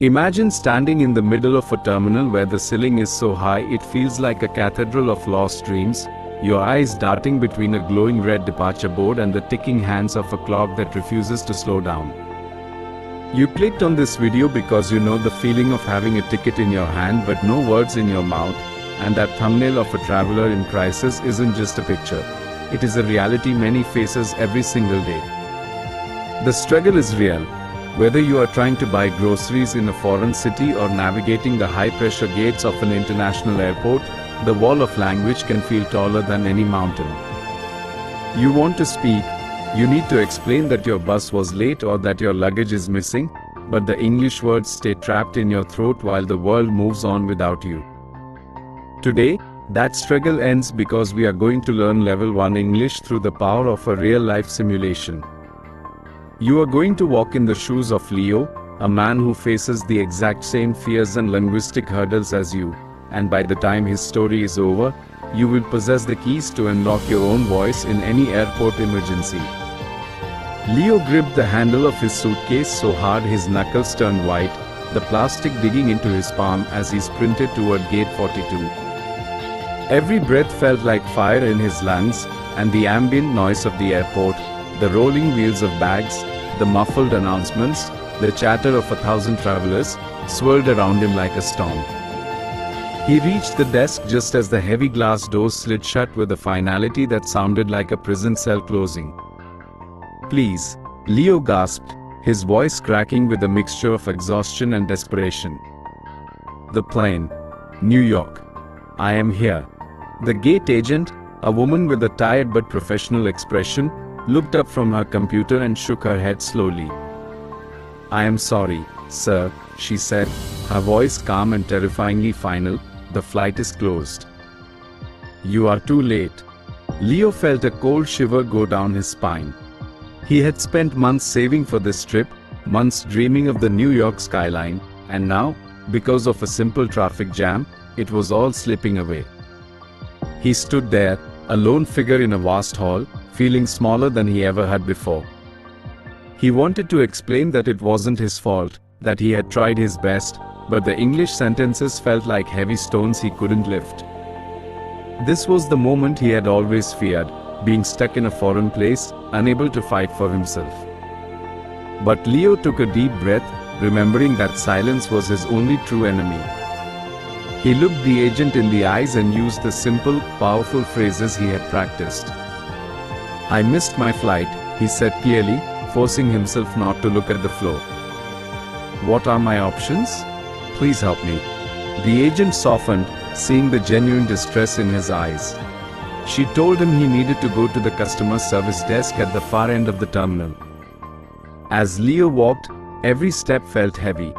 Imagine standing in the middle of a terminal where the ceiling is so high it feels like a cathedral of lost dreams, your eyes darting between a glowing red departure board and the ticking hands of a clock that refuses to slow down. You clicked on this video because you know the feeling of having a ticket in your hand but no words in your mouth, and that thumbnail of a traveler in crisis isn't just a picture. It is a reality many faces every single day. The struggle is real. Whether you are trying to buy groceries in a foreign city or navigating the high-pressure gates of an international airport, the wall of language can feel taller than any mountain. You want to speak, you need to explain that your bus was late or that your luggage is missing, but the English words stay trapped in your throat while the world moves on without you. Today, that struggle ends because we are going to learn Level 1 English through the power of a real-life simulation. You are going to walk in the shoes of Leo, a man who faces the exact same fears and linguistic hurdles as you, and by the time his story is over, you will possess the keys to unlock your own voice in any airport emergency. Leo gripped the handle of his suitcase so hard his knuckles turned white, the plastic digging into his palm as he sprinted toward gate 42. Every breath felt like fire in his lungs, and the ambient noise of the airport, the rolling wheels of bags, the muffled announcements, the chatter of 1,000 travelers, swirled around him like a storm. He reached the desk just as the heavy glass doors slid shut with a finality that sounded like a prison cell closing. "Please," Leo gasped, his voice cracking with a mixture of exhaustion and desperation. "The plane. New York. I am here." The gate agent, a woman with a tired but professional expression, looked up from her computer and shook her head slowly. "I am sorry, sir," she said, her voice calm and terrifyingly final, "the flight is closed." "You are too late." Leo felt a cold shiver go down his spine. He had spent months saving for this trip, months dreaming of the New York skyline, and now, because of a simple traffic jam, it was all slipping away. He stood there, a lone figure in a vast hall, feeling smaller than he ever had before. He wanted to explain that it wasn't his fault, that he had tried his best, but the English sentences felt like heavy stones he couldn't lift. This was the moment he had always feared, being stuck in a foreign place, unable to fight for himself. But Leo took a deep breath, remembering that silence was his only true enemy. He looked the agent in the eyes and used the simple, powerful phrases he had practiced. "I missed my flight," he said clearly, forcing himself not to look at the floor. "What are my options? Please help me." The agent softened, seeing the genuine distress in his eyes. She told him he needed to go to the customer service desk at the far end of the terminal. As Leo walked, every step felt heavy.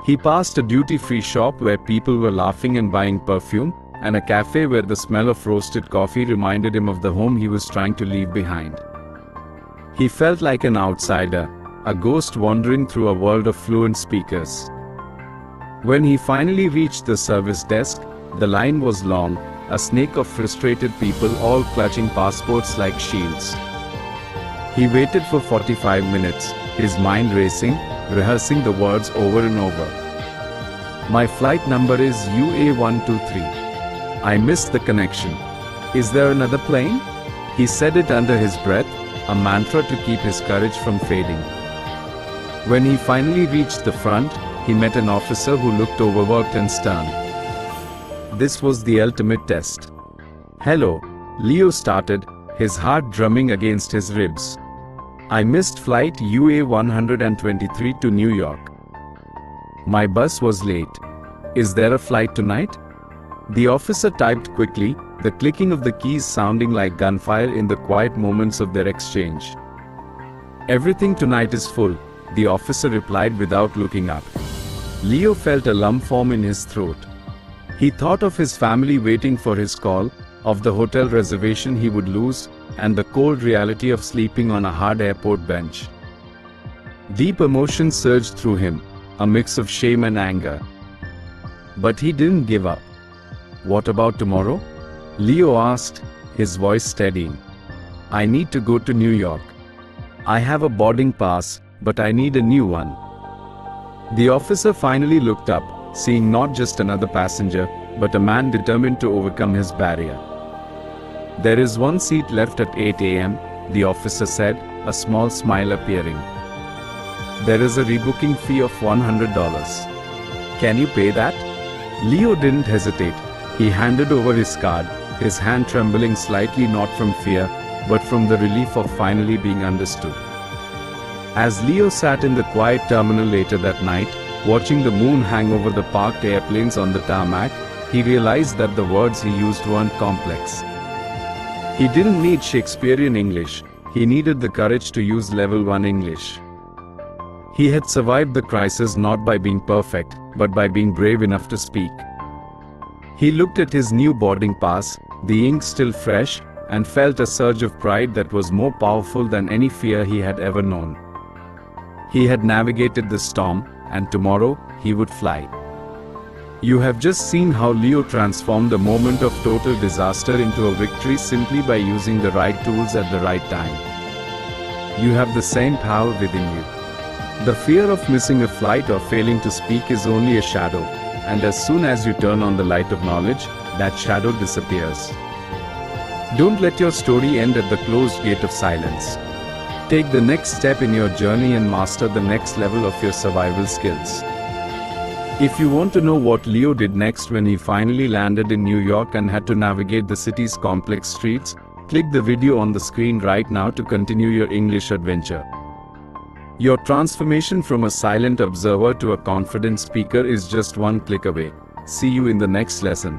He passed a duty-free shop where people were laughing and buying perfume, and a cafe where the smell of roasted coffee reminded him of the home he was trying to leave behind. He felt like an outsider, a ghost wandering through a world of fluent speakers. When he finally reached the service desk, the line was long, a snake of frustrated people all clutching passports like shields. He waited for 45 minutes, his mind racing, rehearsing the words over and over. "My flight number is UA123. I missed the connection. Is there another plane?" He said it under his breath, a mantra to keep his courage from fading. When he finally reached the front, he met an officer who looked overworked and stern. This was the ultimate test. "Hello," Leo started, his heart drumming against his ribs. "I missed flight UA123 to New York. My bus was late. Is there a flight tonight?" The officer typed quickly, the clicking of the keys sounding like gunfire in the quiet moments of their exchange. "Everything tonight is full," the officer replied without looking up. Leo felt a lump form in his throat. He thought of his family waiting for his call, of the hotel reservation he would lose, and the cold reality of sleeping on a hard airport bench. Deep emotion surged through him, a mix of shame and anger. But he didn't give up. "What about tomorrow?" Leo asked, his voice steadying. "I need to go to New York. I have a boarding pass, but I need a new one." The officer finally looked up, seeing not just another passenger, but a man determined to overcome his barrier. "There is one seat left at 8 a.m., the officer said, a small smile appearing. "There is a rebooking fee of $100. Can you pay that?" Leo didn't hesitate. He handed over his card, his hand trembling slightly, not from fear, but from the relief of finally being understood. As Leo sat in the quiet terminal later that night, watching the moon hang over the parked airplanes on the tarmac, he realized that the words he used weren't complex. He didn't need Shakespearean English, he needed the courage to use level 1 English. He had survived the crisis not by being perfect, but by being brave enough to speak. He looked at his new boarding pass, the ink still fresh, and felt a surge of pride that was more powerful than any fear he had ever known. He had navigated the storm, and tomorrow, he would fly. You have just seen how Leo transformed a moment of total disaster into a victory simply by using the right tools at the right time. You have the same power within you. The fear of missing a flight or failing to speak is only a shadow, and as soon as you turn on the light of knowledge, that shadow disappears. Don't let your story end at the closed gate of silence. Take the next step in your journey and master the next level of your survival skills. If you want to know what Leo did next when he finally landed in New York and had to navigate the city's complex streets, click the video on the screen right now to continue your English adventure. Your transformation from a silent observer to a confident speaker is just one click away. See you in the next lesson.